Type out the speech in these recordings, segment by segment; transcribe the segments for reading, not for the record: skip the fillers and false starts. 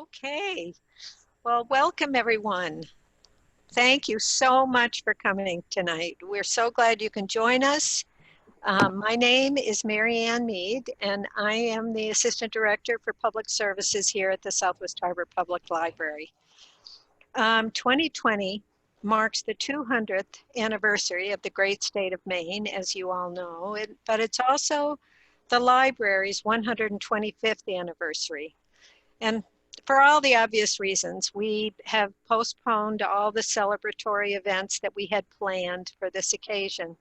Okay, well, welcome everyone. Thank you so much for coming tonight. We're so glad you can join us. My name is Mary Ann Mead, and I am the Assistant Director for Public Services here at the Southwest Harbor Public Library. 2020 marks the 200th anniversary of the great state of Maine, as you all know, but it's also the library's 125th anniversary. And for all the obvious reasons, we have postponed all the celebratory events that we had planned for this occasion.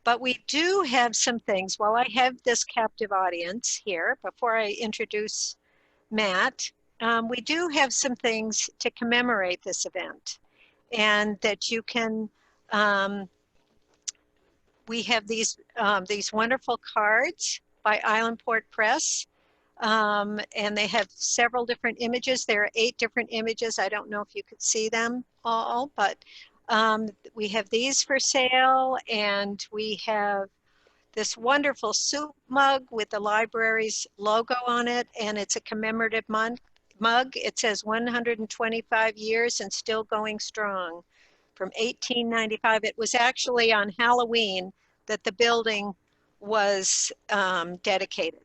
But we do have some things. While I have this captive audience here, before I introduce Matt, we do have some things to commemorate this event. And that you can, we have these wonderful cards by Islandport Press. And they have several different images. There are 8 different images. I don't know if you could see them all, but we have these for sale, and we have this wonderful soup mug with the library's logo on it, and it's a commemorative mug. It says 125 years and still going strong from 1895. It was actually on Halloween that the building was dedicated.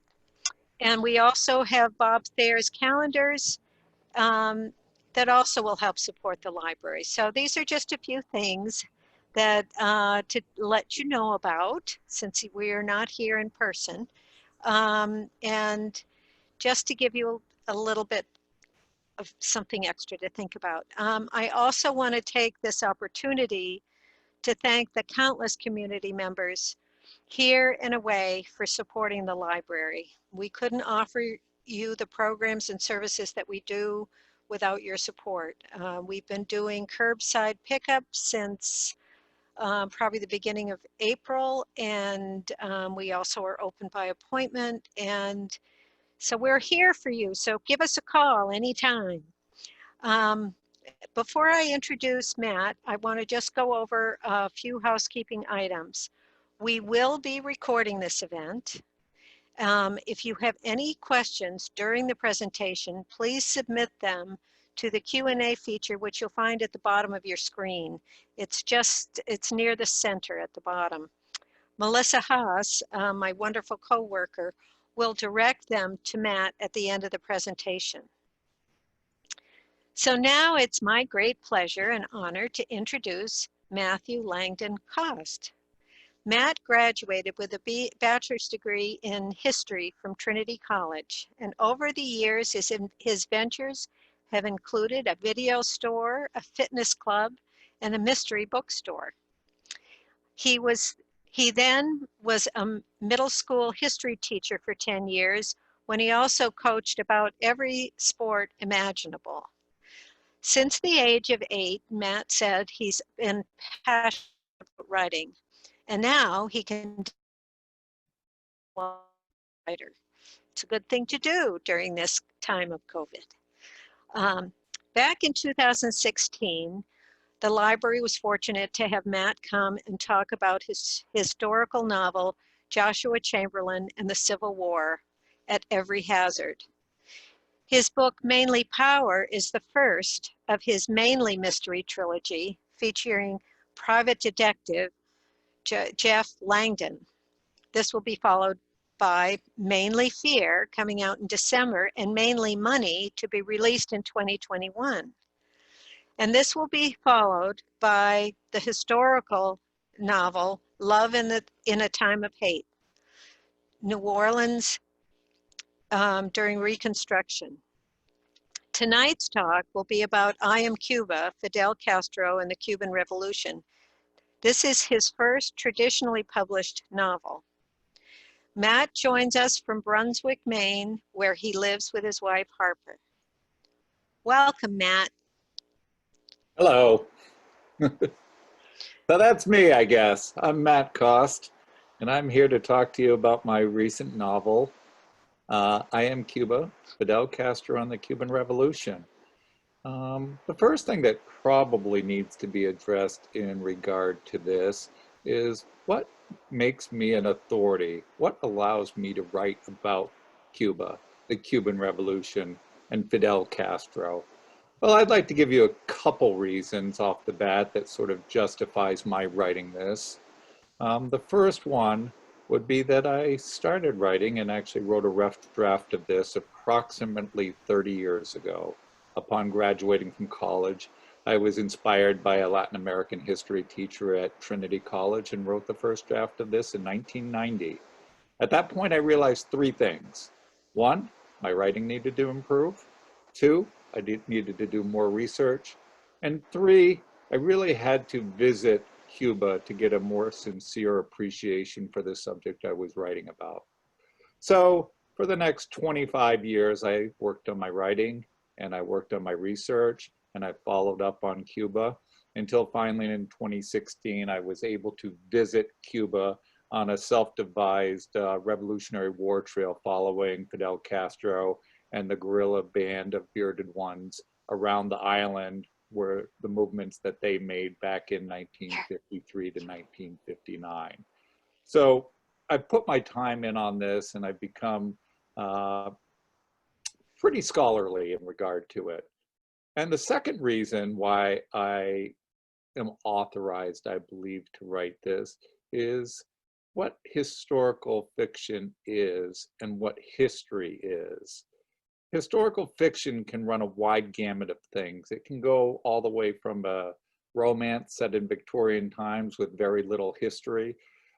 And we also have Bob Thayer's calendars that also will help support the library. So these are just a few things that to let you know about, since we are not here in person. And just to give you a little bit of something extra to think about. I also want to take this opportunity to thank the countless community members here and away for supporting the library. We couldn't offer you the programs and services that we do without your support. We've been doing curbside pickups since probably the beginning of April, and we also are open by appointment. And so we're here for you, so give us a call anytime. Before I introduce Matt, I want to just go over a few housekeeping items. We will be recording this event. If you have any questions during the presentation, please submit them to the Q&A feature, which you'll find at the bottom of your screen. It's near the center at the bottom. Melissa Haas, my wonderful coworker, will direct them to Matt at the end of the presentation. So now it's my great pleasure and honor to introduce Matthew Langdon Cost. Matt graduated with a bachelor's degree in history from Trinity College, and over the years his ventures have included a video store, a fitness club, and a mystery bookstore. He then was a middle school history teacher for 10 years, when he also coached about every sport imaginable. Since the age of 8, Matt said he's been passionate about writing, and now he can writer. It's a good thing to do during this time of COVID. Back in 2016, the library was fortunate to have Matt come and talk about his historical novel, Joshua Chamberlain and the Civil War, at Every Hazard. His book, Mainly Power, is the first of his mainly mystery trilogy, featuring private detective Jeff Langdon. This will be followed by Mainly Fear, coming out in December, and Mainly Money, to be released in 2021. And this will be followed by the historical novel, Love in a Time of Hate, New Orleans during Reconstruction. Tonight's talk will be about I Am Cuba, Fidel Castro and the Cuban Revolution. This is his first traditionally published novel. Matt joins us from Brunswick, Maine, where he lives with his wife, Harper. Welcome, Matt. Hello. So that's me, I guess. I'm Matt Cost, and I'm here to talk to you about my recent novel, I Am Cuba, Fidel Castro and the Cuban Revolution. The first thing that probably needs to be addressed in regard to this is what makes me an authority? What allows me to write about Cuba, the Cuban Revolution, and Fidel Castro? Well, I'd like to give you a couple reasons off the bat that sort of justifies my writing this. The first one would be that I started writing and actually wrote a rough draft of this approximately 30 years ago. Upon graduating from college, I was inspired by a Latin American history teacher at Trinity College and wrote the first draft of this in 1990. At that point, I realized three things. One, my writing needed to improve. Two, I needed to do more research. And three, I really had to visit Cuba to get a more sincere appreciation for the subject I was writing about. So for the next 25 years, I worked on my writing and I worked on my research and I followed up on Cuba until finally in 2016, I was able to visit Cuba on a self-devised Revolutionary War trail following Fidel Castro and the guerrilla band of bearded ones around the island were the movements that they made back in 1953 to 1959. So I've put my time in on this and I've become pretty scholarly in regard to it. And the second reason why I am authorized, I believe, to write this is what historical fiction is and what history is. Historical fiction can run a wide gamut of things. It can go all the way from a romance set in Victorian times with very little history,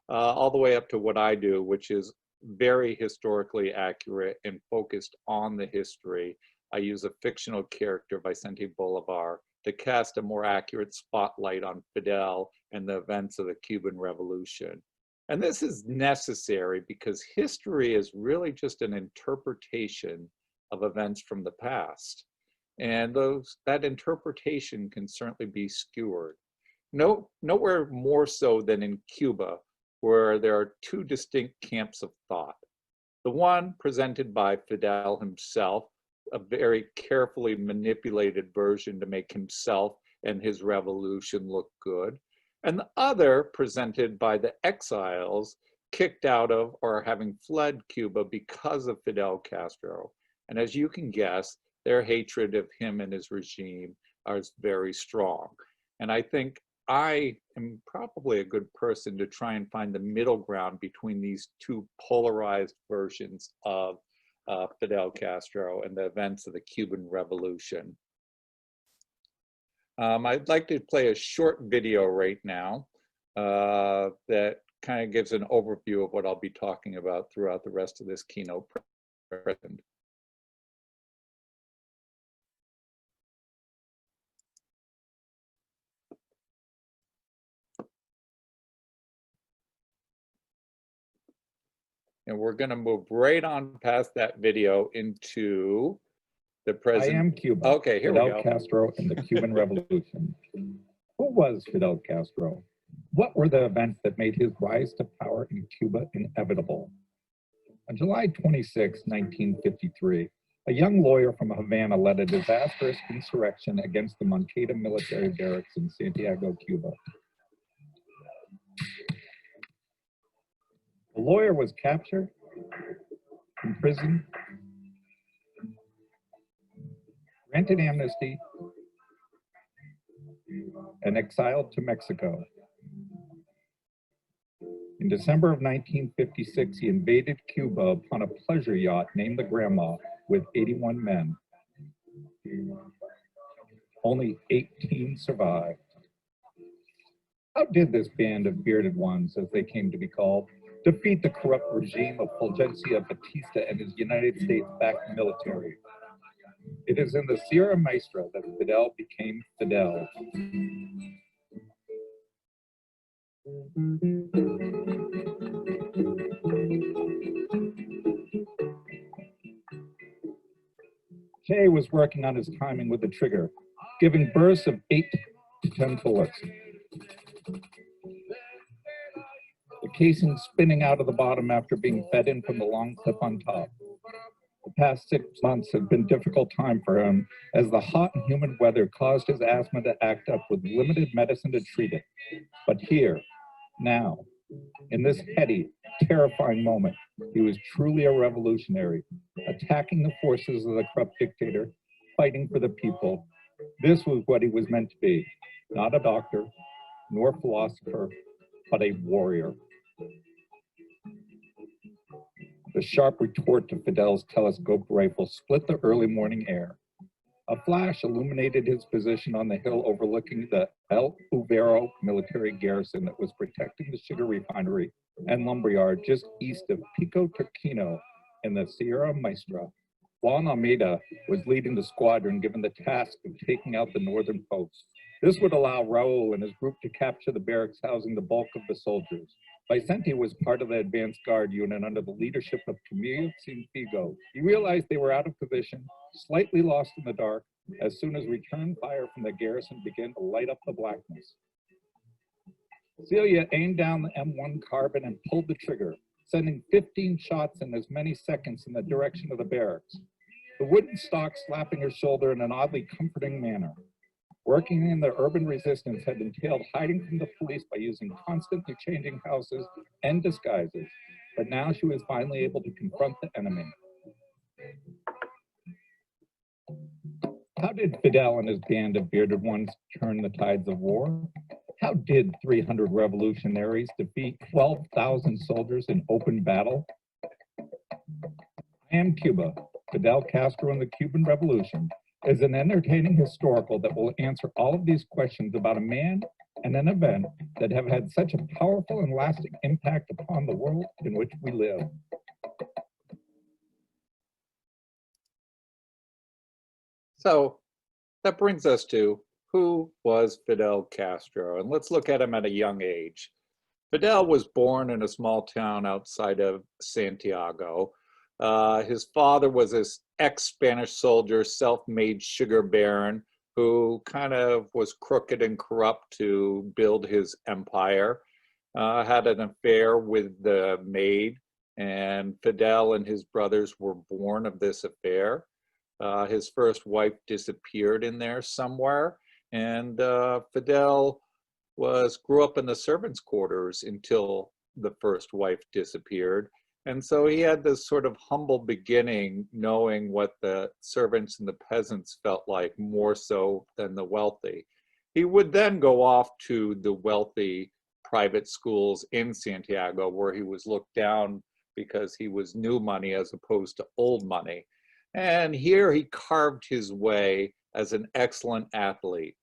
all the way up to what I do, which is very historically accurate and focused on the history. I use a fictional character, Vicente Bolivar, to cast a more accurate spotlight on Fidel and the events of the Cuban Revolution. And this is necessary because history is really just an interpretation of events from the past. And that interpretation can certainly be skewered. Nowhere more so than in Cuba, where there are two distinct camps of thought. The one presented by Fidel himself, a very carefully manipulated version to make himself and his revolution look good. And the other presented by the exiles kicked out of or having fled Cuba because of Fidel Castro. And as you can guess, their hatred of him and his regime is very strong. And I think I am probably a good person to try and find the middle ground between these two polarized versions of Fidel Castro and the events of the Cuban Revolution. I'd like to play a short video right now that kind of gives an overview of what I'll be talking about throughout the rest of this keynote presentation. And we're going to move right on past that video into the present. I Am Cuba. Okay, here we go. Fidel Castro and the Cuban Revolution. Who was Fidel Castro? What were the events that made his rise to power in Cuba inevitable? On July 26, 1953, a young lawyer from Havana led a disastrous insurrection against the Moncada military barracks in Santiago, Cuba. The lawyer was captured, imprisoned, granted amnesty, and exiled to Mexico. In December of 1956, he invaded Cuba upon a pleasure yacht named the Grandma with 81 men. Only 18 survived. How did this band of bearded ones, as they came to be called, defeat the corrupt regime of Fulgencio Batista and his United States-backed military? It is in the Sierra Maestra that Fidel became Fidel. Che was working on his timing with the trigger, giving bursts of 8 to 10 bullets. The casing spinning out of the bottom after being fed in from the long clip on top. The past 6 months have been a difficult time for him, as the hot and humid weather caused his asthma to act up with limited medicine to treat it. But here, now, in this heady, terrifying moment, he was truly a revolutionary, a attacking the forces of the corrupt dictator, fighting for the people. This was what he was meant to be, not a doctor, nor philosopher, but a warrior. The sharp retort to Fidel's telescope rifle split the early morning air. A flash illuminated his position on the hill overlooking the El Uvero military garrison that was protecting the sugar refinery and lumberyard just east of Pico Turquino in the Sierra Maestra. Juan Almeida was leading the squadron given the task of taking out the northern post. This would allow Raul and his group to capture the barracks housing the bulk of the soldiers. Vicente was part of the advance guard unit under the leadership of Camilo Cienfuegos. He realized they were out of position, slightly lost in the dark, as soon as return fire from the garrison began to light up the blackness. Celia aimed down the M1 carbine and pulled the trigger, sending 15 shots in as many seconds in the direction of the barracks, the wooden stock slapping her shoulder in an oddly comforting manner. Working in the urban resistance had entailed hiding from the police by using constantly changing houses and disguises, but now she was finally able to confront the enemy. How did Fidel and his band of bearded ones turn the tides of war? How did 300 revolutionaries defeat 12,000 soldiers in open battle? I Am Cuba, Fidel Castro and the Cuban Revolution is an entertaining historical that will answer all of these questions about a man and an event that have had such a powerful and lasting impact upon the world in which we live. So that brings us to who was Fidel Castro? And let's look at him at a young age. Fidel was born in a small town outside of Santiago. His father was this ex-Spanish soldier, self-made sugar baron who kind of was crooked and corrupt to build his empire, had an affair with the maid, and Fidel and his brothers were born of this affair. His first wife disappeared in there somewhere, and Fidel grew up in the servants' quarters until the first wife disappeared. And so he had this sort of humble beginning, knowing what the servants and the peasants felt like more so than the wealthy. He would then go off to the wealthy private schools in Santiago, where he was looked down because he was new money as opposed to old money. And here he carved his way as an excellent athlete,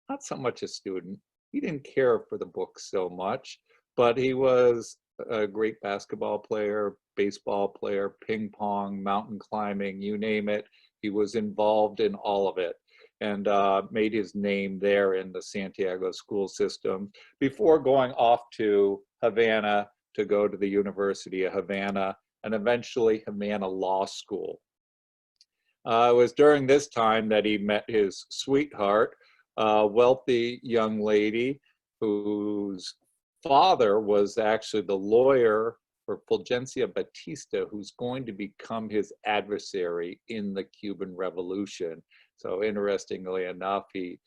not so much a student. He didn't care for the books so much, but he was a great basketball player, baseball player, ping pong, mountain climbing, you name it. He was involved in all of it and made his name there in the Santiago school system before going off to Havana to go to the University of Havana and eventually Havana Law School. It was during this time that he met his sweetheart, a wealthy young lady whose father was actually the lawyer for Fulgencio Batista, who's going to become his adversary in the Cuban Revolution. So interestingly enough, he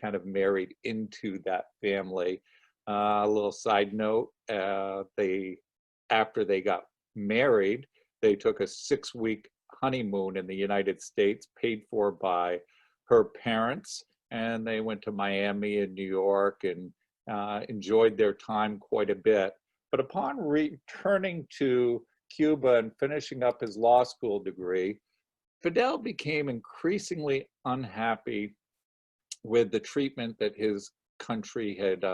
kind of married into that family. A little side note, after they got married, they took a 6-week honeymoon in the United States, paid for by her parents, and they went to Miami and New York and enjoyed their time quite a bit. But upon returning to Cuba and finishing up his law school degree, Fidel became increasingly unhappy with the treatment that his country had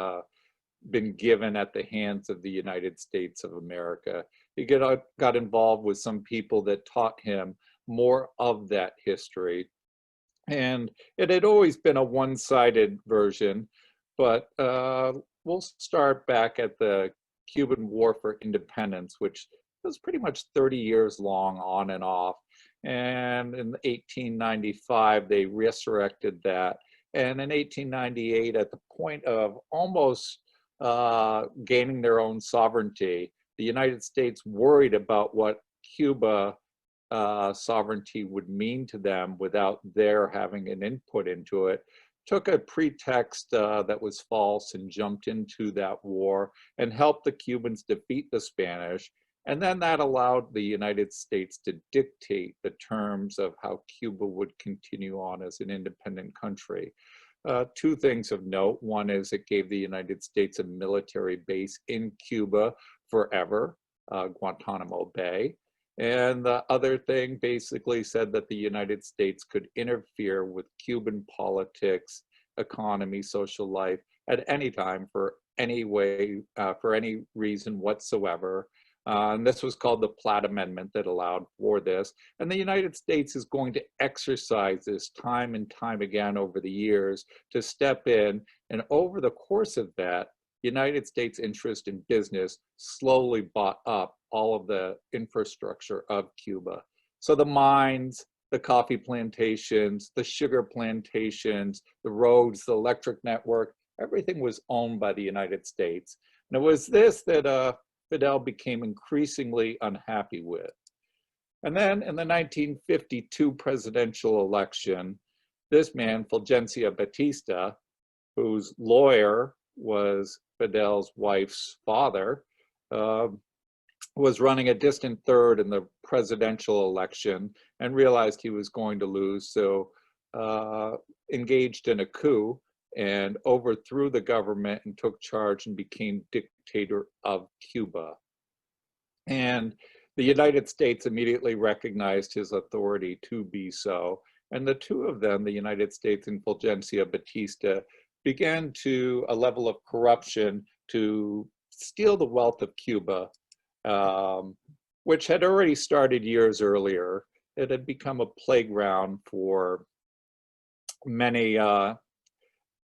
been given at the hands of the United States of America. He got involved with some people that taught him more of that history. And it had always been a one-sided version, but we'll start back at the Cuban War for Independence, which was pretty much 30 years long on and off. And in 1895, they resurrected that. And in 1898, at the point of almost gaining their own sovereignty, the United States worried about what Cuba sovereignty would mean to them without their having an input into it, took a pretext that was false and jumped into that war and helped the Cubans defeat the Spanish And then that allowed the United States to dictate the terms of how Cuba would continue on as an independent country. Two things of note. One is it gave the United States a military base in Cuba forever, Guantanamo Bay. And the other thing basically said that the United States could interfere with Cuban politics, economy, social life at any time for any way, for any reason whatsoever. And this was called the Platt Amendment that allowed for this. And the United States is going to exercise this time and time again over the years to step in. And over the course of that, United States interest in business slowly bought up all of the infrastructure of Cuba. So the mines, the coffee plantations, the sugar plantations, the roads, the electric network, everything was owned by the United States. And it was this that Fidel became increasingly unhappy with. And then in the 1952 presidential election, this man, Fulgencio Batista, whose lawyer was Fidel's wife's father, was running a distant third in the presidential election and realized he was going to lose, so engaged in a coup and overthrew the government and took charge and became dictator of Cuba. And the United States immediately recognized his authority to be so. And the two of them, the United States and Fulgencio Batista, began to a level of corruption to steal the wealth of Cuba, which had already started years earlier. It had become a playground for many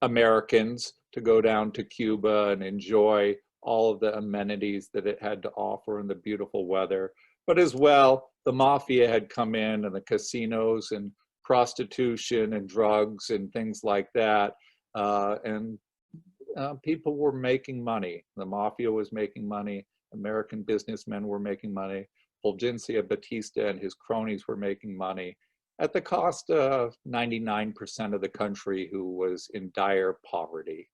Americans to go down to Cuba and enjoy all of the amenities that it had to offer and the beautiful weather. But as well, the mafia had come in and the casinos and prostitution and drugs and things like that. And people were making money. The mafia was making money. American businessmen were making money. Fulgencio Batista and his cronies were making money at the cost of 99% of the country who was in dire poverty.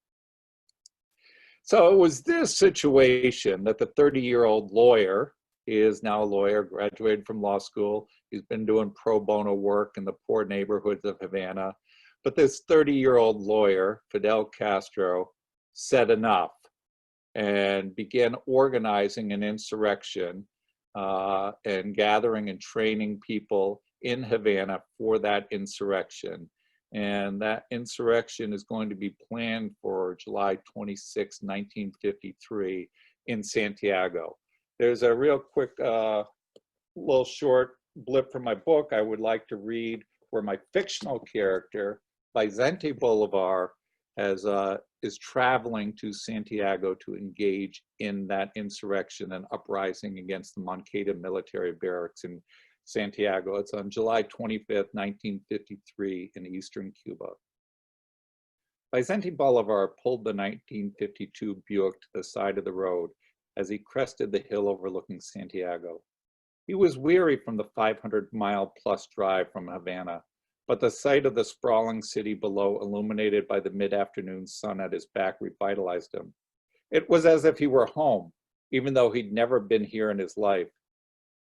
So it was this situation that the 30-year-old lawyer, he is now a lawyer, graduated from law school. He's been doing pro bono work in the poor neighborhoods of Havana. But this 30-year-old lawyer, Fidel Castro, said enough and began organizing an insurrection and gathering and training people in Havana for that insurrection. And that insurrection is going to be planned for July 26, 1953 in Santiago. There's a real quick little short blip from my book I would like to read where my fictional character, Vicente Bolivar, is traveling to Santiago to engage in that insurrection and uprising against the Moncada military barracks in Santiago. It's on July 25th, 1953 in eastern Cuba. Vicente Bolivar pulled the 1952 Buick to the side of the road as he crested the hill overlooking Santiago. He was weary from the 500-mile-plus drive from Havana, but the sight of the sprawling city below, illuminated by the mid-afternoon sun at his back, revitalized him. It was as if he were home, even though he'd never been here in his life.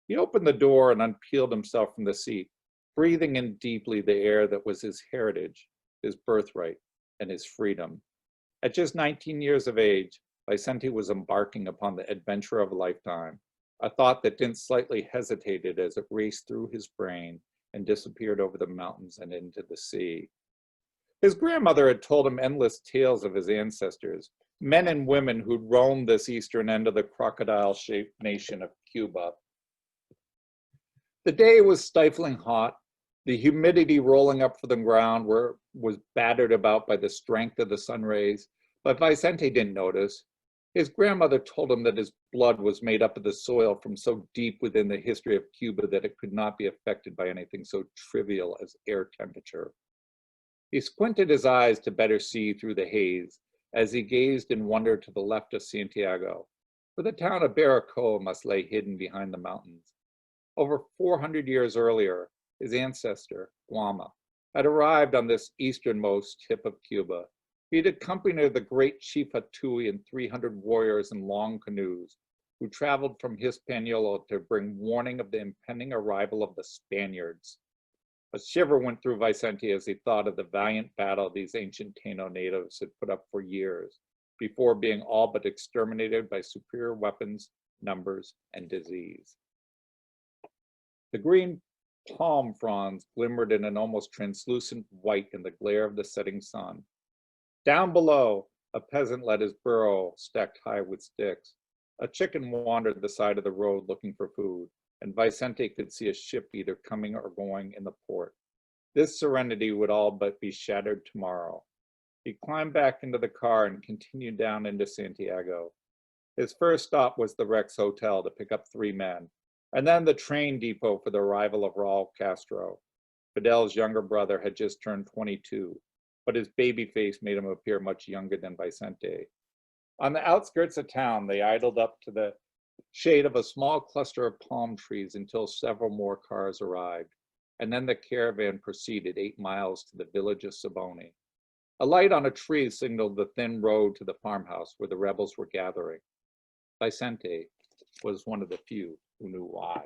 He opened the door and unpeeled himself from the seat, breathing in deeply the air that was his heritage, his birthright, and his freedom. At just 19 years of age, Vicente was embarking upon the adventure of a lifetime, a thought that didn't slightly hesitated as it raced through his brain and disappeared over the mountains and into the sea. His grandmother had told him endless tales of his ancestors, men and women who'd roamed this eastern end of the crocodile-shaped nation of Cuba. The day was stifling hot. The humidity rolling up from the ground was battered about by the strength of the sun rays, but Vicente didn't notice. His grandmother told him that his blood was made up of the soil from so deep within the history of Cuba that it could not be affected by anything so trivial as air temperature. He squinted his eyes to better see through the haze as he gazed in wonder to the left of Santiago, for the town of Baracoa must lay hidden behind the mountains. Over 400 years earlier, his ancestor, Guama, had arrived on this easternmost tip of Cuba. He'd accompanied the great chief Hatui and 300 warriors in long canoes, who traveled from Hispaniola to bring warning of the impending arrival of the Spaniards. A shiver went through Vicente as he thought of the valiant battle these ancient Taino natives had put up for years, before being all but exterminated by superior weapons, numbers, and disease. The green palm fronds glimmered in an almost translucent white in the glare of the setting sun. Down below, a peasant led his burro stacked high with sticks. A chicken wandered the side of the road looking for food, and Vicente could see a ship either coming or going in the port. This serenity would all but be shattered tomorrow. He climbed back into the car and continued down into Santiago. His first stop was the Rex Hotel to pick up 3 men, and then the train depot for the arrival of Raul Castro. Fidel's younger brother had just turned 22, but his baby face made him appear much younger than Vicente. On the outskirts of town, they idled up to the shade of a small cluster of palm trees until several more cars arrived, and then the caravan proceeded 8 miles to the village of Saboni. A light on a tree signaled the thin road to the farmhouse where the rebels were gathering. Vicente was one of the few who knew why.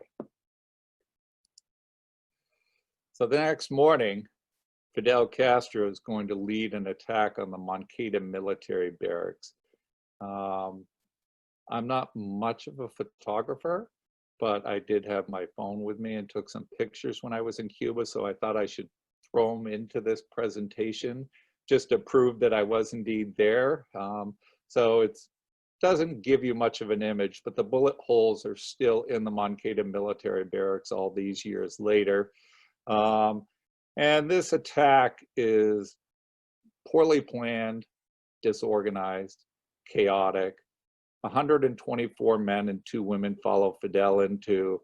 So the next morning, Fidel Castro is going to lead an attack on the Moncada military barracks. I'm not much of a photographer, but I did have my phone with me and took some pictures when I was in Cuba, so I thought I should throw them into this presentation just to prove that I was indeed there. So it doesn't give you much of an image, but the bullet holes are still in the Moncada military barracks all these years later. And this attack is poorly planned, disorganized, chaotic. 124 men and 2 women follow Fidel into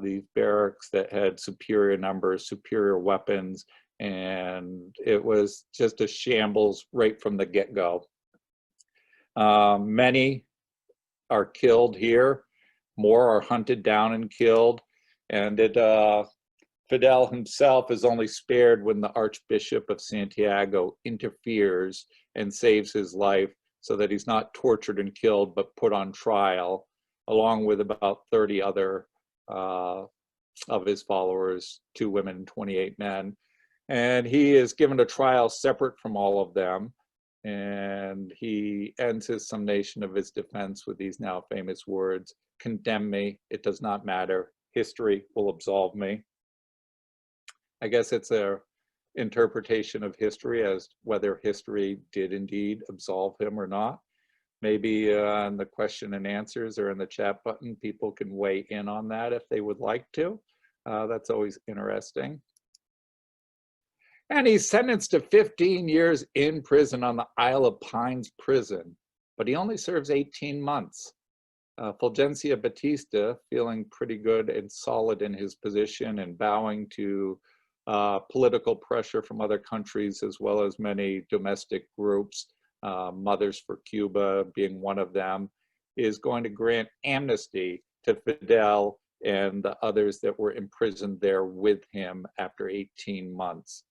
these barracks that had superior numbers, superior weapons, and it was just a shambles right from the get-go. Many are killed here, more are hunted down and killed, and Fidel himself is only spared when the Archbishop of Santiago interferes and saves his life so that he's not tortured and killed, but put on trial, along with about 30 other of his followers, 2 women and 28 men. And he is given a trial separate from all of them. And he ends his summation of his defense with these now famous words: "Condemn me, it does not matter. History will absolve me." I guess it's a interpretation of history as whether history did indeed absolve him or not. Maybe in the question and answers or in the chat button, people can weigh in on that if they would like to. That's always interesting. And he's sentenced to 15 years in prison on the Isle of Pines prison, but he only serves 18 months. Fulgencio Batista, feeling pretty good and solid in his position and bowing to political pressure from other countries, as well as many domestic groups, Mothers for Cuba being one of them, is going to grant amnesty to Fidel and the others that were imprisoned there with him after 18 months.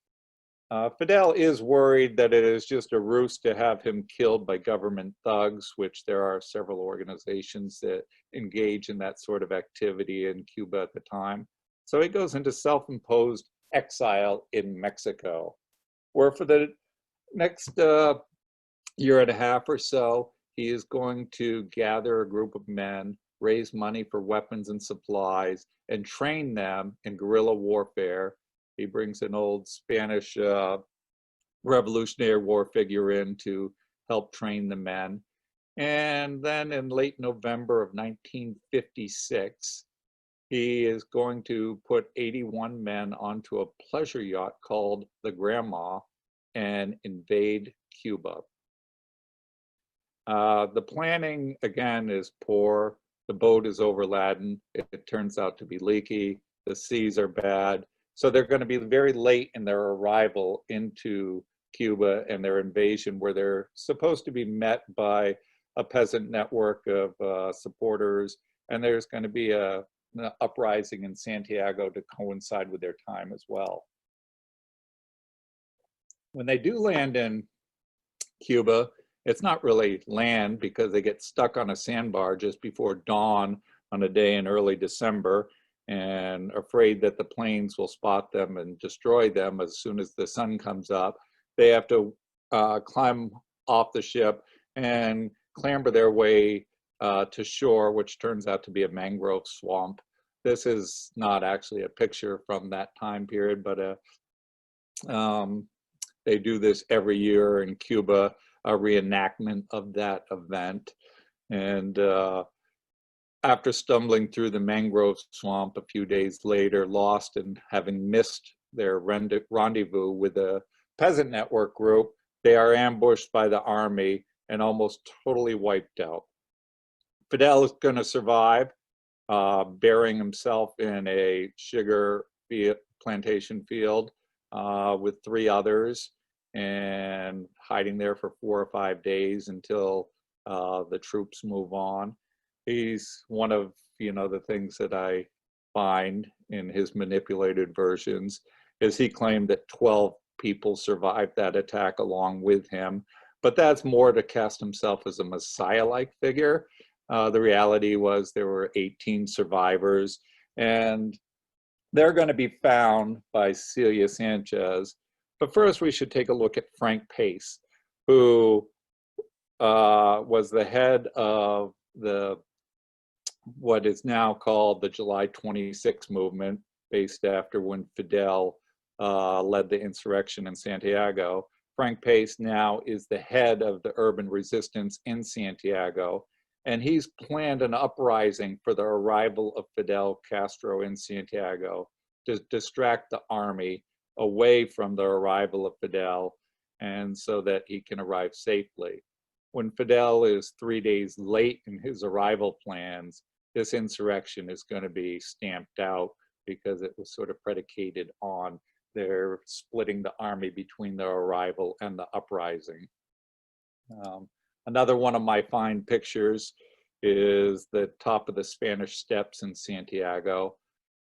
Fidel is worried that it is just a ruse to have him killed by government thugs, which there are several organizations that engage in that sort of activity in Cuba at the time. So he goes into self-imposed exile in Mexico, where for the next year and a half or so, he is going to gather a group of men, raise money for weapons and supplies, and train them in guerrilla warfare. He brings an old Spanish Revolutionary War figure in to help train the men. And then in late November of 1956, he is going to put 81 men onto a pleasure yacht called the Grandma and invade Cuba. The planning, again, is poor. The boat is overladen. It turns out to be leaky. The seas are bad. So they're going to be very late in their arrival into Cuba and their invasion, where they're supposed to be met by a peasant network of supporters. And there's going to be an uprising in Santiago to coincide with their time as well. When they do land in Cuba, It's not really land because they get stuck on a sandbar just before dawn on a day in early December and afraid that the planes will spot them and destroy them as soon as the sun comes up. They have to climb off the ship and clamber their way to shore, which turns out to be a mangrove swamp. This is not actually a picture from that time period, but they do this every year in Cuba, a reenactment of that event. And after stumbling through the mangrove swamp a few days later, lost and having missed their rendezvous with a peasant network group, they are ambushed by the army and almost totally wiped out. Fidel is going to survive, burying himself in a sugar plantation field with 3 others and hiding there for 4 or 5 days until the troops move on. He's one of, the things that I find in his manipulated versions is he claimed that 12 people survived that attack along with him, but that's more to cast himself as a messiah-like figure. The reality was there were 18 survivors, and they're going to be found by Celia Sanchez. But first, we should take a look at Frank Pace, who was the head of what is now called the July 26 movement, based after when Fidel led the insurrection in Santiago. Frank Pace now is the head of the urban resistance in Santiago, and he's planned an uprising for the arrival of Fidel Castro in Santiago to distract the army away from the arrival of Fidel, and so that he can arrive safely. When Fidel is 3 days late in his arrival plans, this insurrection is going to be stamped out because it was sort of predicated on their splitting the army between their arrival and the uprising. Another one of my fine pictures is the top of the Spanish Steps in Santiago.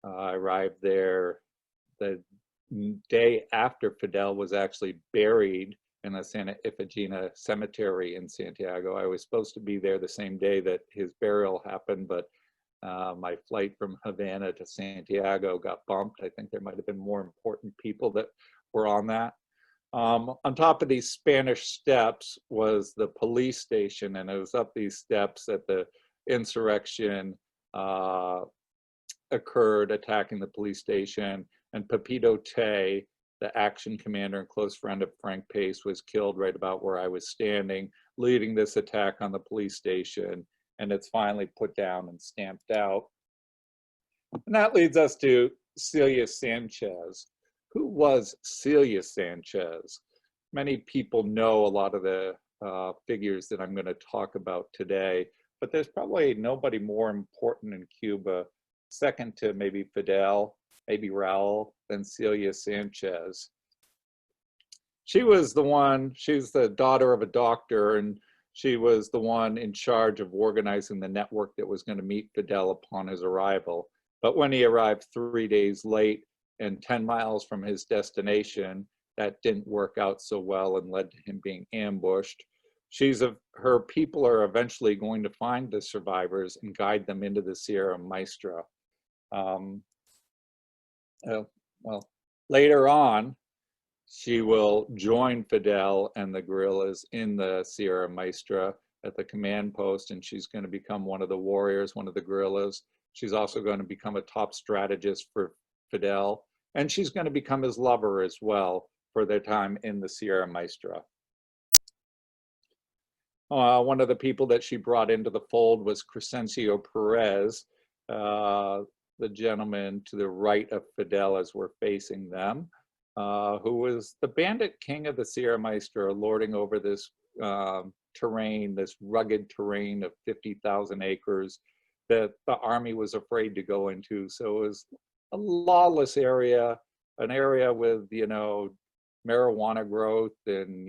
I arrived there the day after Fidel was actually buried in the Santa Ifigenia Cemetery in Santiago. I was supposed to be there the same day that his burial happened, but my flight from Havana to Santiago got bumped. I think there might have been more important people that were on that. On top of these Spanish steps was the police station, and it was up these steps that the insurrection occurred, attacking the police station, and Pepito Tay, the action commander and close friend of Frank Pace, was killed right about where I was standing, leading this attack on the police station, and it's finally put down and stamped out. And that leads us to Celia Sanchez. Who was Celia Sanchez? Many people know a lot of the figures that I'm going to talk about today, but there's probably nobody more important in Cuba, second to maybe Fidel, maybe Raul, than Celia Sanchez. She was she's the daughter of a doctor, and she was the one in charge of organizing the network that was going to meet Fidel upon his arrival. But when he arrived 3 days late and 10 miles from his destination, that didn't work out so well and led to him being ambushed. Her people are eventually going to find the survivors and guide them into the Sierra Maestra. Later on, she will join Fidel and the guerrillas in the Sierra Maestra at the command post, and she's going to become one of the warriors, one of the guerrillas. She's also going to become a top strategist for Fidel, and she's going to become his lover as well for their time in the Sierra Maestra. One of the people that she brought into the fold was Crescencio Perez, the gentleman to the right of Fidel as we're facing them, who was the bandit king of the Sierra Maestra, lording over this terrain, this rugged terrain of 50,000 acres that the army was afraid to go into. So it was a lawless area, an area with, marijuana growth and,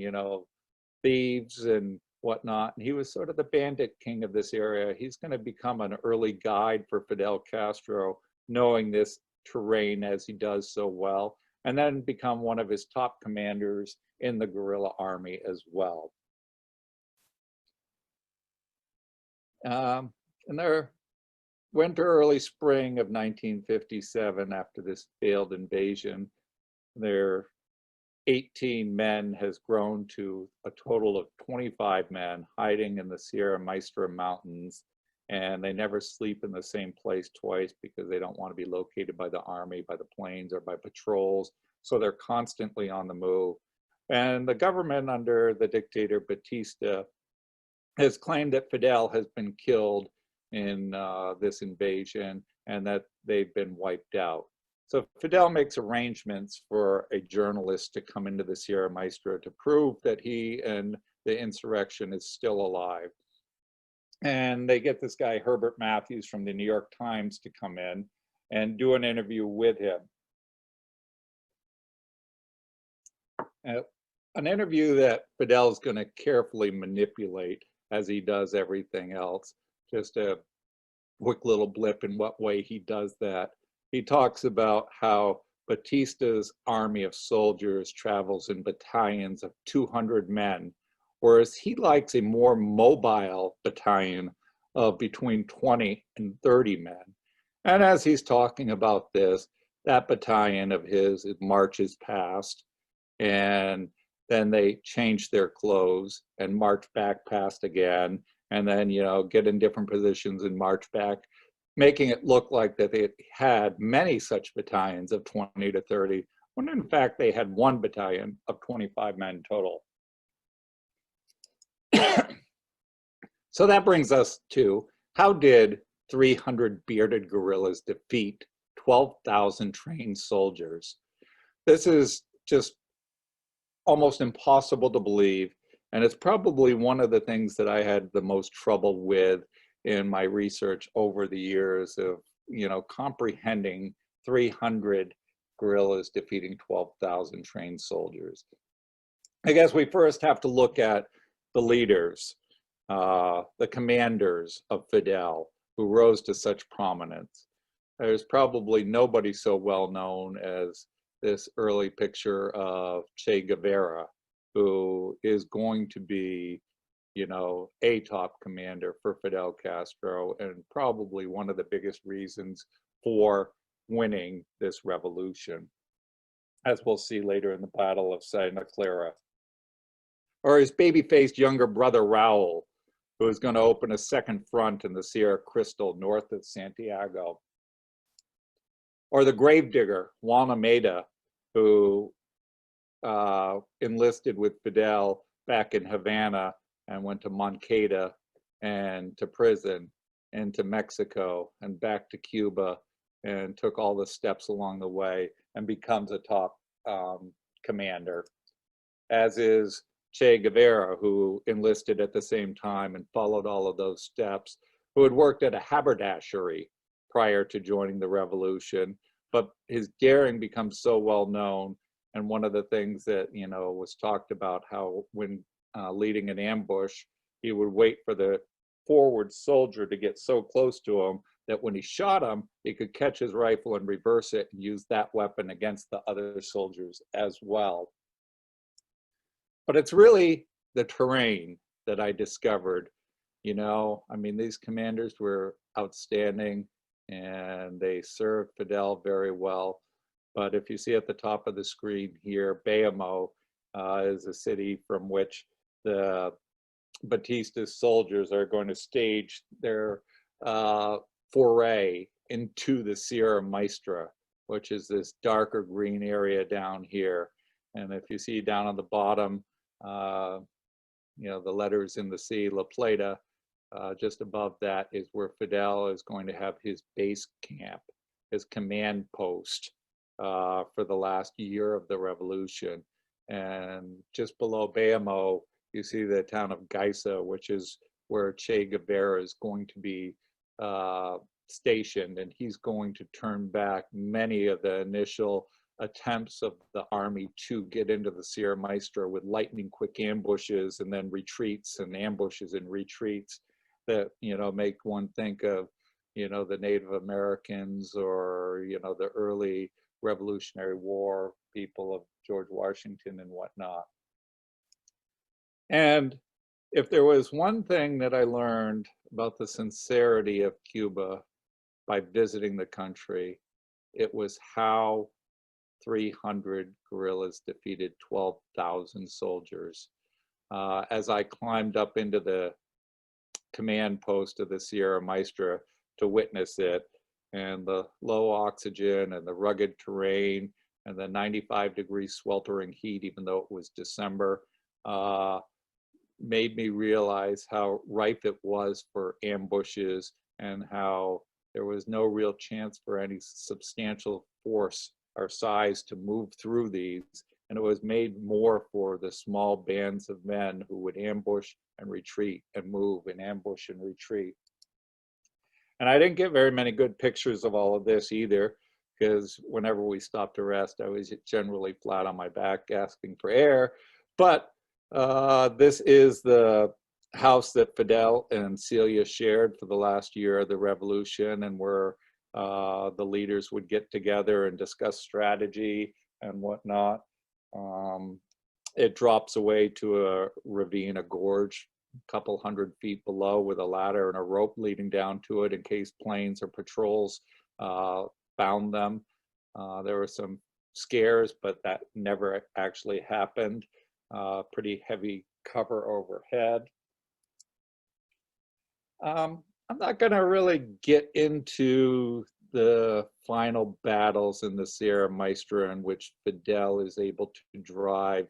thieves and whatnot. And he was sort of the bandit king of this area. He's going to become an early guide for Fidel Castro, knowing this terrain as he does so well, and then become one of his top commanders in the guerrilla army as well. In the winter, early spring of 1957, after this failed invasion, their 18 men has grown to a total of 25 men hiding in the Sierra Maestra Mountains. And they never sleep in the same place twice because they don't want to be located by the army, by the planes, or by patrols. So they're constantly on the move. And the government under the dictator Batista has claimed that Fidel has been killed in this invasion and that they've been wiped out. So Fidel makes arrangements for a journalist to come into the Sierra Maestra to prove that he and the insurrection is still alive. And they get this guy, Herbert Matthews from the New York Times, to come in and do an interview with him. An interview that Fidel's going to carefully manipulate as he does everything else. Just a quick little blip in what way he does that. He talks about how Batista's army of soldiers travels in battalions of 200 men, whereas he likes a more mobile battalion of between 20 and 30 men. And as he's talking about this, that battalion of his, it marches past, and then they change their clothes and march back past again, and then, you know, get in different positions and march back, making it look like that they had many such battalions of 20 to 30, when in fact they had one battalion of 25 men total. So that brings us to, how did 300 bearded guerrillas defeat 12,000 trained soldiers? This is just almost impossible to believe, and it's probably one of the things that I had the most trouble with in my research over the years of, you know, comprehending 300 guerrillas defeating 12,000 trained soldiers. I guess we first have to look at the leaders, the commanders of Fidel, who rose to such prominence. There's probably nobody so well known as this early picture of Che Guevara, who is going to be, you know, a top commander for Fidel Castro, and probably one of the biggest reasons for winning this revolution, as we'll see later in the Battle of Santa Clara. Or his baby-faced younger brother Raul, who is going to open a second front in the Sierra Crystal north of Santiago. Or the gravedigger Juan Almeida, who enlisted with Fidel back in Havana and went to Moncada and to prison and to Mexico and back to Cuba, and took all the steps along the way and becomes a top commander, as is Che Guevara, who enlisted at the same time and followed all of those steps, who had worked at a haberdashery prior to joining the revolution, but his daring becomes so well known. And one of the things that, you know, was talked about, how when leading an ambush, he would wait for the forward soldier to get so close to him that when he shot him, he could catch his rifle and reverse it and use that weapon against the other soldiers as well. But it's really the terrain that I discovered. You know, I mean, these commanders were outstanding and they served Fidel very well. But if you see at the top of the screen here, Bayamo is a city from which the Batista's soldiers are going to stage their foray into the Sierra Maestra, which is this darker green area down here. And if you see down on the bottom, you know, the letters in the sea, La Plata, just above that is where Fidel is going to have his base camp, his command post for the last year of the revolution. And just below Bayamo, you see the town of Gaisa, which is where Che Guevara is going to be stationed, and he's going to turn back many of the initial attempts of the army to get into the Sierra Maestra with lightning quick ambushes and then retreats and ambushes and retreats that, you know, make one think of, you know, the Native Americans or, you know, the early Revolutionary War people of George Washington and whatnot. And If there was one thing that I learned about the sincerity of Cuba by visiting the country, it was how 300 guerrillas defeated 12,000 soldiers. As I climbed up into the command post of the Sierra Maestra to witness it, and the low oxygen and the rugged terrain and the 95-degree sweltering heat, even though it was December, made me realize how ripe it was for ambushes and how there was no real chance for any substantial force or size to move through these. And it was made more for the small bands of men who would ambush and retreat and move and ambush and retreat. And I didn't get very many good pictures of all of this either, because whenever we stopped to rest, I was generally flat on my back gasping for air. But this is the house that Fidel and Celia shared for the last year of the revolution, and where the leaders would get together and discuss strategy and whatnot. It drops away to a ravine, a gorge, a couple 100 feet below, with a ladder and a rope leading down to it in case planes or patrols found them. There were some scares, but that never actually happened. Pretty heavy cover overhead. I'm not going to really get into the final battles in the Sierra Maestra in which Fidel is able to drive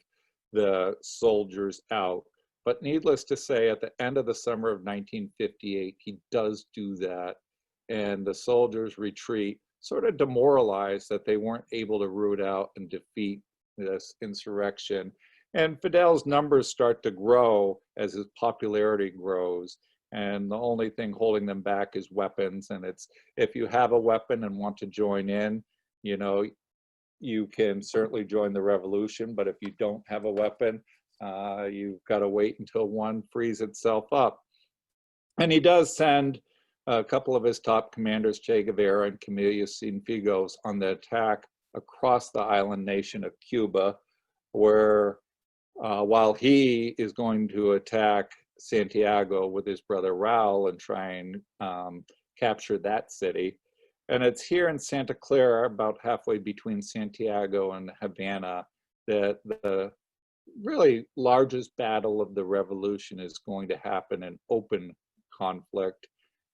the soldiers out. But needless to say, at the end of the summer of 1958, he does do that. And the soldiers retreat, sort of demoralized that they weren't able to root out and defeat this insurrection. And Fidel's numbers start to grow as his popularity grows. And the only thing holding them back is weapons. And it's, if you have a weapon and want to join in, you know, you can certainly join the revolution. But if you don't have a weapon, you've got to wait until one frees itself up. And he does send a couple of his top commanders, Che Guevara and Camilo Cienfuegos, on the attack across the island nation of Cuba, where while he is going to attack Santiago with his brother Raul and try and capture that city. And it's here in Santa Clara, about halfway between Santiago and Havana, that the really largest battle of the revolution is going to happen, in open conflict.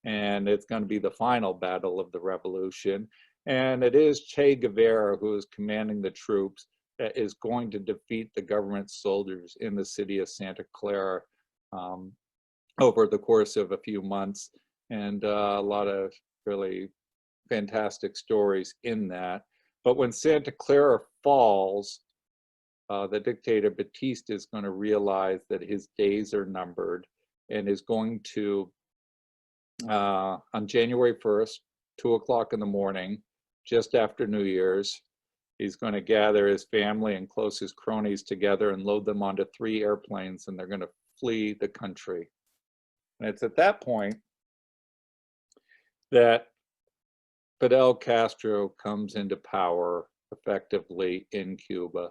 And it's going to be the final battle of the revolution. And it is Che Guevara who is commanding the troops that is going to defeat the government soldiers in the city of Santa Clara over the course of a few months. And a lot of really fantastic stories in that. But when Santa Clara falls, the dictator Batista is going to realize that his days are numbered, and is going to, on January 1st, 2 o'clock in the morning, just after New Year's, he's going to gather his family and closest cronies together and load them onto 3 airplanes, and they're going to flee the country. And it's at that point that Fidel Castro comes into power effectively in Cuba.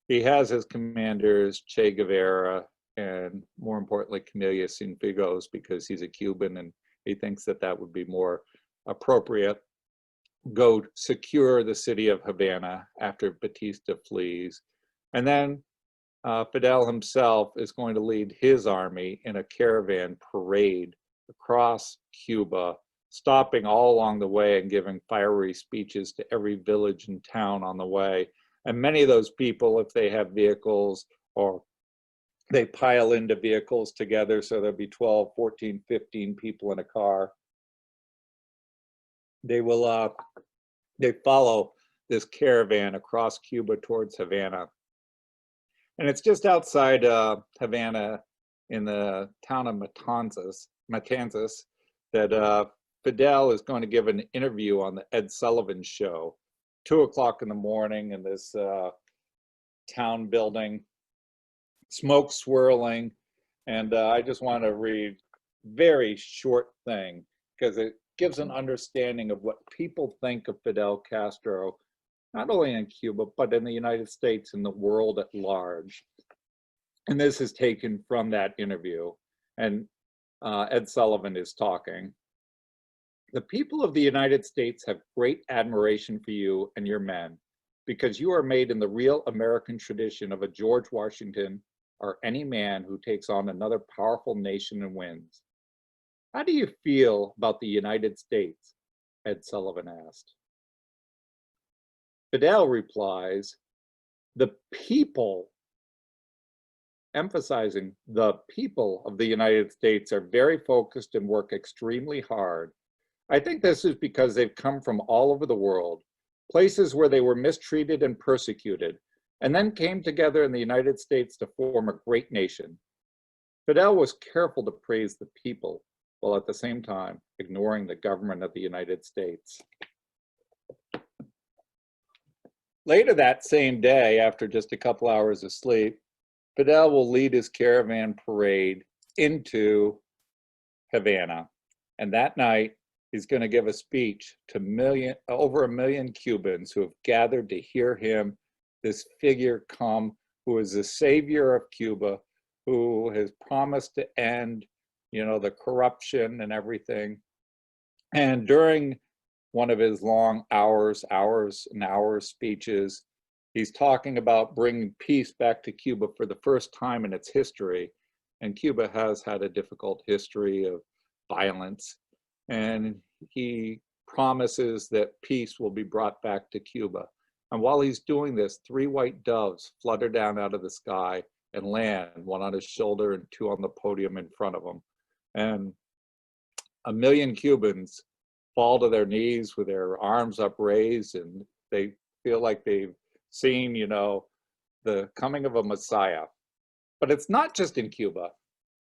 He has his commanders, Che Guevara, and more importantly, Camilo Cienfuegos, because he's a Cuban and he thinks that that would be more appropriate, go secure the city of Havana after Batista flees. And then Fidel himself is going to lead his army in a caravan parade across Cuba, stopping all along the way and giving fiery speeches to every village and town on the way. And many of those people, if they have vehicles or they pile into vehicles together, so there'll be 12, 14, 15 people in a car, they will they follow this caravan across Cuba towards Havana. And it's just outside Havana, in the town of Matanzas, that Fidel is going to give an interview on the Ed Sullivan Show, 2 o'clock in the morning, in this town building, smoke swirling. And I just want to read a very short thing, because it gives an understanding of what people think of Fidel Castro, not only in Cuba, but in the United States and the world at large. And this is taken from that interview. and Ed Sullivan is talking. The people of the United States have great admiration for you and your men because you are made in the real American tradition of a George Washington or any man who takes on another powerful nation and wins. How do you feel about the United States? Ed Sullivan asked. Fidel replies, the people, emphasizing the people of the United States, are very focused and work extremely hard. I think this is because they've come from all over the world, places where they were mistreated and persecuted, and then came together in the United States to form a great nation. Fidel was careful to praise the people, while at the same time ignoring the government of the United States. Later that same day, after just a couple hours of sleep, Fidel will lead his caravan parade into Havana. And that night, he's going to give a speech to over 1 million Cubans who have gathered to hear him, this figure come, who is the savior of Cuba, who has promised to end, the corruption and everything. And during one of his long hours and hours speeches, he's talking about bringing peace back to Cuba for the first time in its history. And Cuba has had a difficult history of violence. And he promises that peace will be brought back to Cuba. And while he's doing this, 3 white doves flutter down out of the sky and land, one on his shoulder and 2 on the podium in front of him. And 1 million Cubans fall to their knees with their arms upraised, and they feel like they've seen, the coming of a Messiah. But it's not just in Cuba.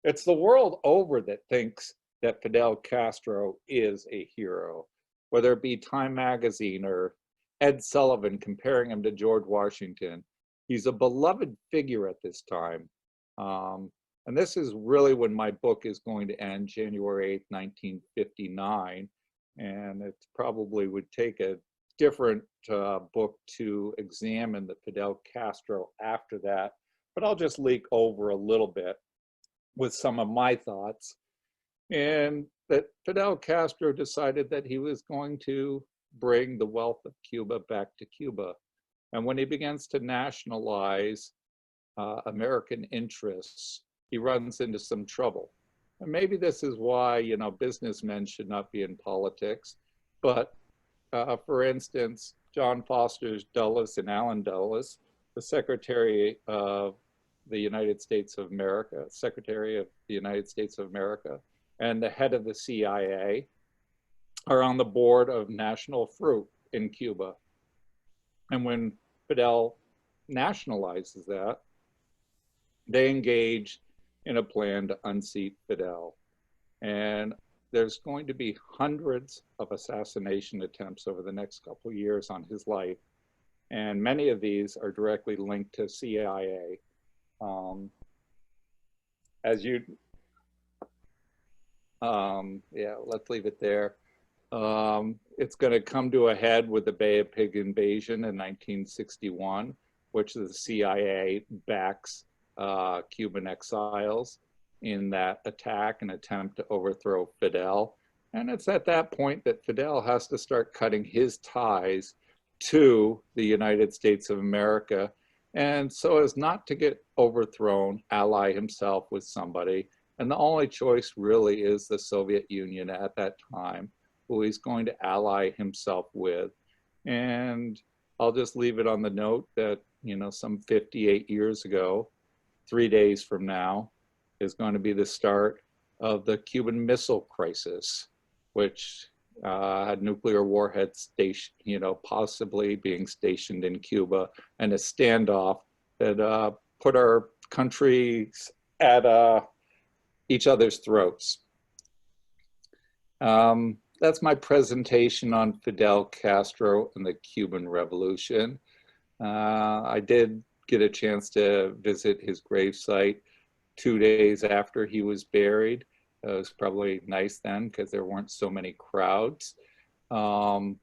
It's the world over that thinks that Fidel Castro is a hero, whether it be Time Magazine or Ed Sullivan comparing him to George Washington. He's a beloved figure at this time. And this is really when my book is going to end, January 8th, 1959. And it probably would take a different book to examine the Fidel Castro after that. But I'll just leak over a little bit with some of my thoughts. And that Fidel Castro decided that he was going to bring the wealth of Cuba back to Cuba. And when he begins to nationalize American interests, he runs into some trouble. And maybe this is why, businessmen should not be in politics. But for instance, John Foster Dulles and Allen Dulles, the Secretary of the United States of America, Secretary of the United States of America, and the head of the CIA are on the board of National Fruit in Cuba. And when Fidel nationalizes that, they engage in a plan to unseat Fidel. And there's going to be hundreds of assassination attempts over the next couple of years on his life. And many of these are directly linked to CIA. Let's leave it there. It's going to come to a head with the Bay of Pig invasion in 1961, which the CIA backs Cuban exiles in that attack and attempt to overthrow Fidel. And it's at that point that Fidel has to start cutting his ties to the United States of America. And so as not to get overthrown, ally himself with somebody. And the only choice really is the Soviet Union at that time, who he's going to ally himself with. And I'll just leave it on the note that, some 58 years ago, 3 days from now, is going to be the start of the Cuban Missile Crisis, which had nuclear warheads possibly being stationed in Cuba, and a standoff that put our countries at each other's throats. That's my presentation on Fidel Castro and the Cuban Revolution. I did get a chance to visit his gravesite 2 days after he was buried. It was probably nice then because there weren't so many crowds. But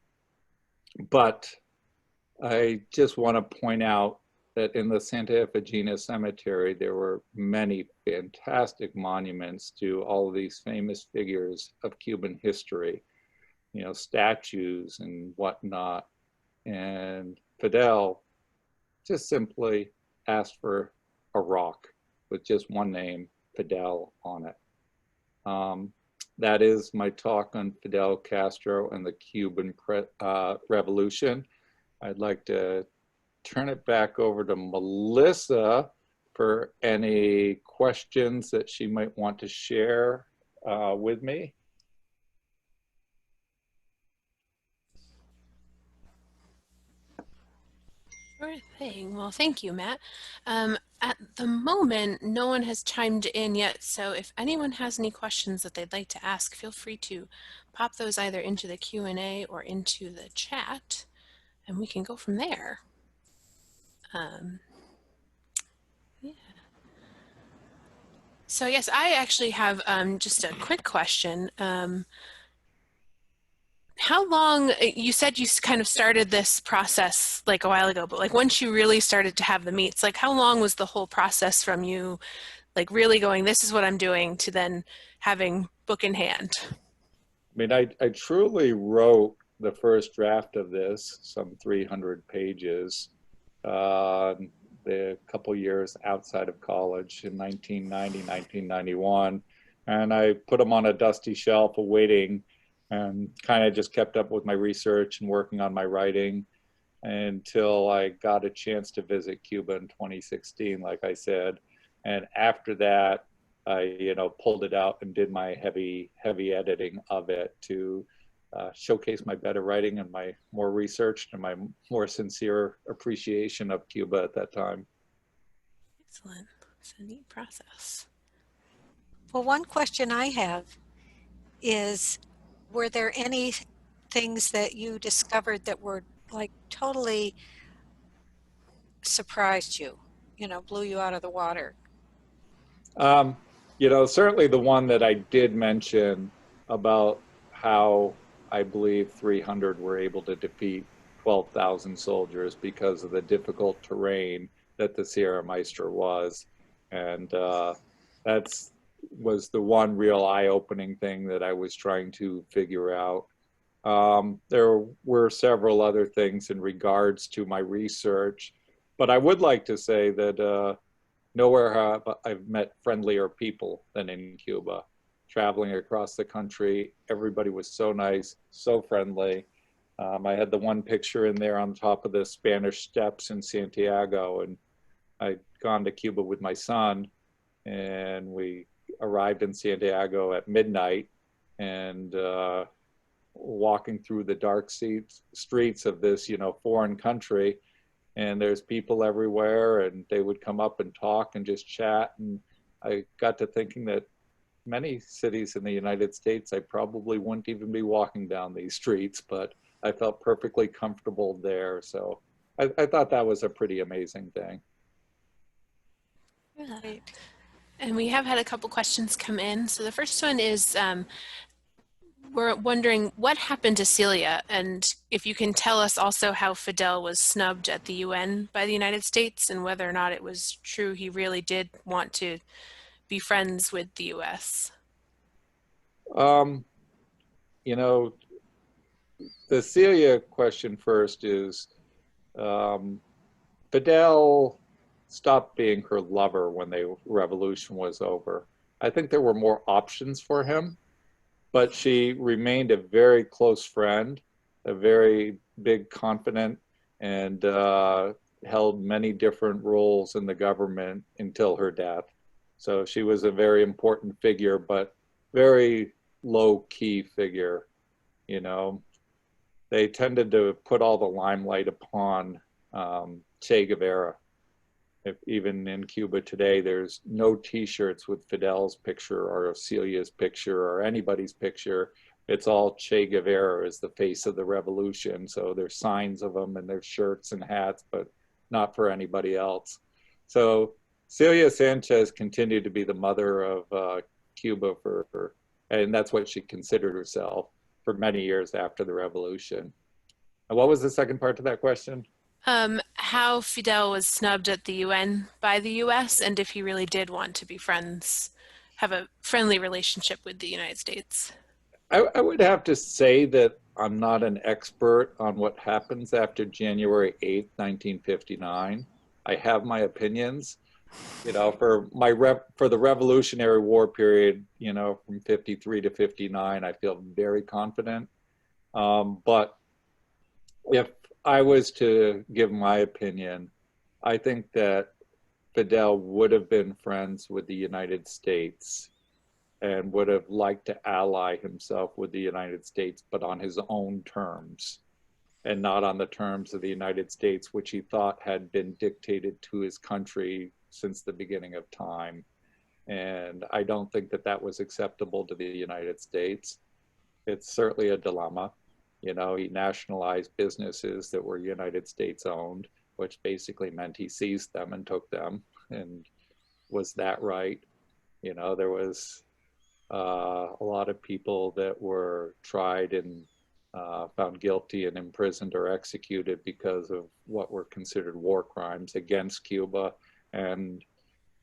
I just want to point out that in the Santa Efigenia Cemetery, there were many fantastic monuments to all of these famous figures of Cuban history, you know, statues and whatnot. And Fidel just simply asked for a rock with just one name, Fidel, on it. That is my talk on Fidel Castro and the Cuban Revolution. I'd like to turn it back over to Melissa for any questions that she might want to share with me. Sure thing. Well, thank you, Matt. At the moment, no one has chimed in yet, so if anyone has any questions that they'd like to ask, feel free to pop those either into the Q&A or into the chat, and we can go from there. Yeah. So yes, I actually have just a quick question. How long, you said you kind of started this process like a while ago, but like once you really started to have the meets, like how long was the whole process from you like really going, this is what I'm doing, to then having book in hand? I mean, I truly wrote the first draft of this, some 300 pages, the couple years outside of college in 1990, 1991. And I put them on a dusty shelf awaiting, and kind of just kept up with my research and working on my writing until I got a chance to visit Cuba in 2016, like I said. And after that, I, you know, pulled it out and did my heavy editing of it to showcase my better writing and my more researched and my more sincere appreciation of Cuba at that time. Excellent. It's a neat process. Well, one question I have is, were there any things that you discovered that were like totally surprised you, you know, blew you out of the water? You know, certainly the one that I did mention about how I believe 300 were able to defeat 12,000 soldiers because of the difficult terrain that the Sierra Maestra was. And that's was the one real eye-opening thing that I was trying to figure out. There were several other things in regards to my research, but I would like to say that nowhere have I've met friendlier people than in Cuba. Traveling across the country, everybody was so nice, so friendly. I had the one picture in there on top of the Spanish Steps in Santiago, and I'd gone to Cuba with my son, and we arrived in Santiago at midnight, and walking through the dark streets of this, you know, foreign country, and there's people everywhere, and they would come up and talk and just chat. And I got to thinking that many cities in the United States, I probably wouldn't even be walking down these streets, but I felt perfectly comfortable there. So I thought that was a pretty amazing thing. Yeah. Great. And we have had a couple questions come in. So the first one is, we're wondering what happened to Celia, and if you can tell us also how Fidel was snubbed at the UN by the United States, and whether or not it was true he really did want to be friends with the US. You know, the Celia question first is, Fidel stopped being her lover when the revolution was over. I think there were more options for him, but she remained a very close friend, a very big confidant, and held many different roles in the government until her death. So she was a very important figure, but very low-key figure, you know. They tended to put all the limelight upon Che Guevara. Even in Cuba today, there's no t-shirts with Fidel's picture or Celia's picture or anybody's picture. It's all Che Guevara as the face of the revolution. So there's signs of them and there's shirts and hats, but not for anybody else. So Celia Sanchez continued to be the mother of Cuba and that's what she considered herself for many years after the revolution. And what was the second part to that question? How Fidel was snubbed at the UN by the US, and if he really did want to be friends, have a friendly relationship with the United States. I would have to say that I'm not an expert on what happens after January 8th, 1959. I have my opinions. For the Revolutionary War period, from 53 to 59, I feel very confident. But if I was to give my opinion, I think that Fidel would have been friends with the United States and would have liked to ally himself with the United States, but on his own terms and not on the terms of the United States, which he thought had been dictated to his country since the beginning of time. And I don't think that that was acceptable to the United States. It's certainly a dilemma. He nationalized businesses that were United States owned, which basically meant he seized them and took them. And was that right? There was a lot of people that were tried and found guilty and imprisoned or executed because of what were considered war crimes against Cuba. And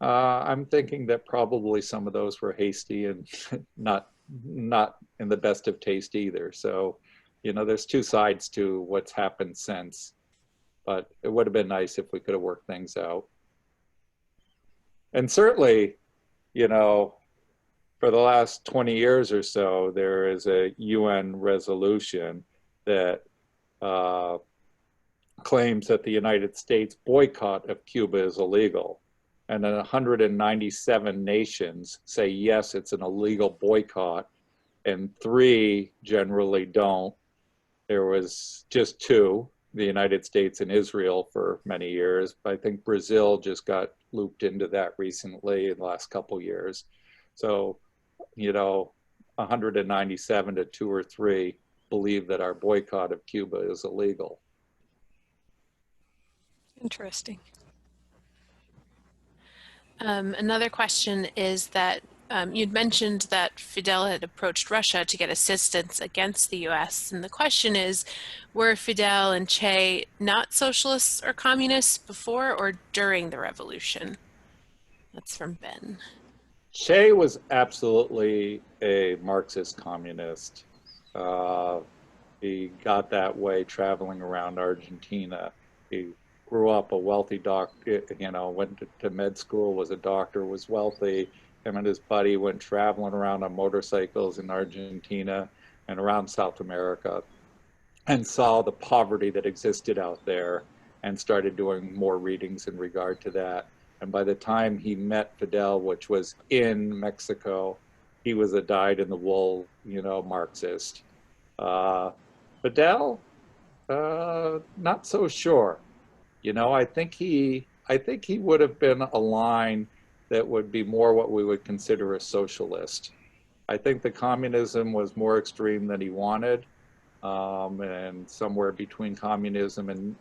I'm thinking that probably some of those were hasty and not in the best of taste either. So, there's two sides to what's happened since, but it would have been nice if we could have worked things out. And certainly, for the last 20 years or so, there is a UN resolution that claims that the United States boycott of Cuba is illegal. And then 197 nations say, yes, it's an illegal boycott, and 3 generally don't. There was just 2, the United States and Israel for many years. But I think Brazil just got looped into that recently in the last couple years. So, 197 to 2 or 3 believe that our boycott of Cuba is illegal. Interesting. Another question is that you'd mentioned that Fidel had approached Russia to get assistance against the US. And the question is, were Fidel and Che not socialists or communists before or during the revolution? That's from Ben. Che was absolutely a Marxist communist. He got that way traveling around Argentina. He grew up a wealthy doctor, went to med school, was a doctor, was wealthy. Him and his buddy went traveling around on motorcycles in Argentina and around South America and saw the poverty that existed out there and started doing more readings in regard to that. And by the time he met Fidel, which was in Mexico, he was a dyed-in-the-wool, Marxist. Fidel, not so sure. I think he would have been a line that would be more what we would consider a socialist. I think the communism was more extreme than he wanted, and somewhere between communism and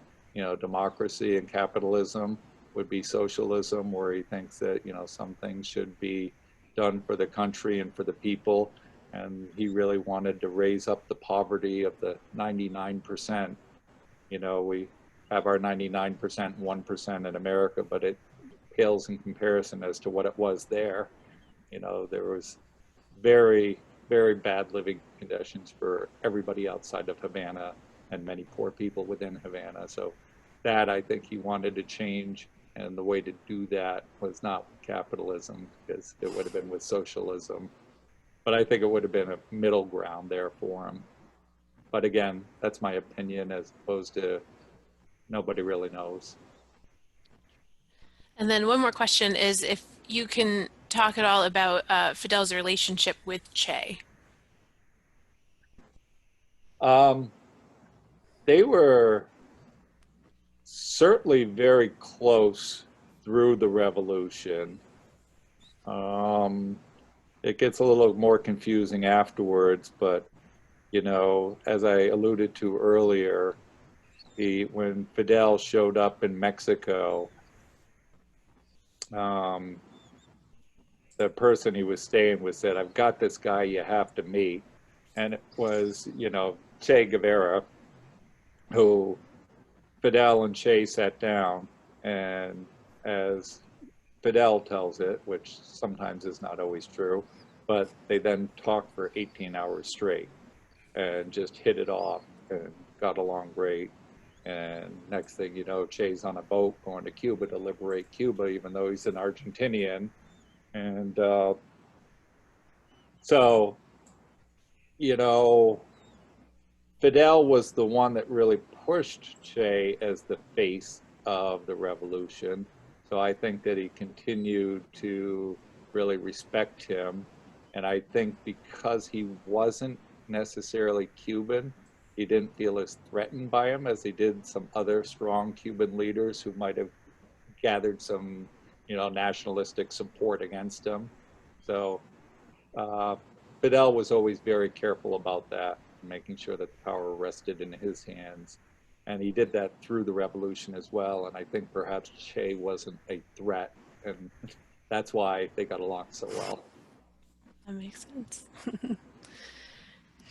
democracy and capitalism would be socialism, where he thinks that some things should be done for the country and for the people, and he really wanted to raise up the poverty of the 99%. We have our 99% and 1% in America, but it pales in comparison as to what it was there. There was very, very bad living conditions for everybody outside of Havana and many poor people within Havana. So that I think he wanted to change, and the way to do that was not with capitalism, because it would have been with socialism. But I think it would have been a middle ground there for him. But again, that's my opinion, as opposed to nobody really knows. And then one more question is if you can talk at all about Fidel's relationship with Che. They were certainly very close through the revolution. It gets a little more confusing afterwards, but as I alluded to earlier, when Fidel showed up in Mexico, the person he was staying with said, "I've got this guy you have to meet." And it was, Che Guevara, who Fidel and Che sat down, and as Fidel tells it, which sometimes is not always true, but they then talked for 18 hours straight and just hit it off and got along great. And next thing you know, Che's on a boat going to Cuba to liberate Cuba, even though he's an Argentinian. And so, you know, Fidel was the one that really pushed Che as the face of the revolution. So I think that he continued to really respect him. And I think because he wasn't necessarily Cuban, he didn't feel as threatened by him as he did some other strong Cuban leaders who might have gathered some, nationalistic support against him. So Fidel was always very careful about that, making sure that the power rested in his hands. And he did that through the revolution as well. And I think perhaps Che wasn't a threat, and that's why they got along so well. That makes sense.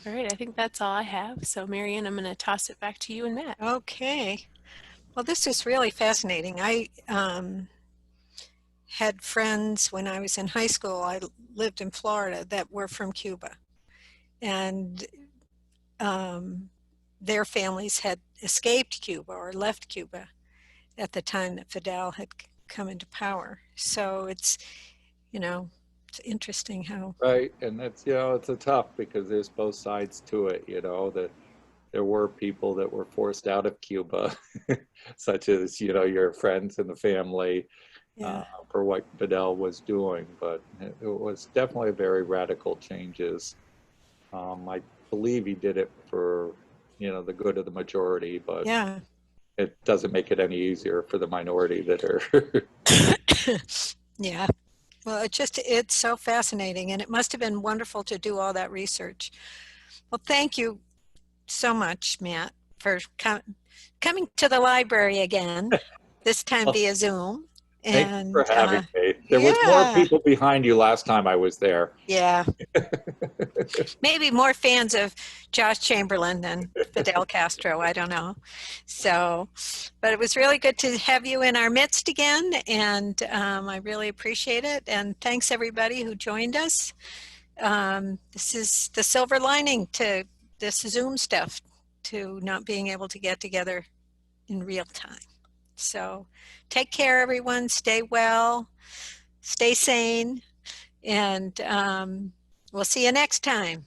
All right, I think that's all I have. So Marianne, I'm going to toss it back to you and Matt. Okay. Well, this is really fascinating. I had friends when I was in high school. I lived in Florida that were from Cuba, and their families had escaped Cuba or left Cuba at the time that Fidel had come into power. So it's interesting how. Right, and that's, it's a tough, because there's both sides to it, that there were people that were forced out of Cuba, such as, your friends and the family, for what Fidel was doing. But it was definitely very radical changes. I believe he did it for, the good of the majority, but it doesn't make it any easier for the minority that are. Yeah. Well, it's so fascinating, and it must have been wonderful to do all that research. Well, thank you so much, Matt, for coming to the library again, this time via Zoom. Thank you for having me. There was more people behind you last time I was there. Yeah. Maybe more fans of Josh Chamberlain than Fidel Castro. I don't know. So, but it was really good to have you in our midst again, and I really appreciate it. And thanks everybody who joined us. This is the silver lining to this Zoom stuff, to not being able to get together in real time. So take care, everyone. Stay well, stay sane, and we'll see you next time.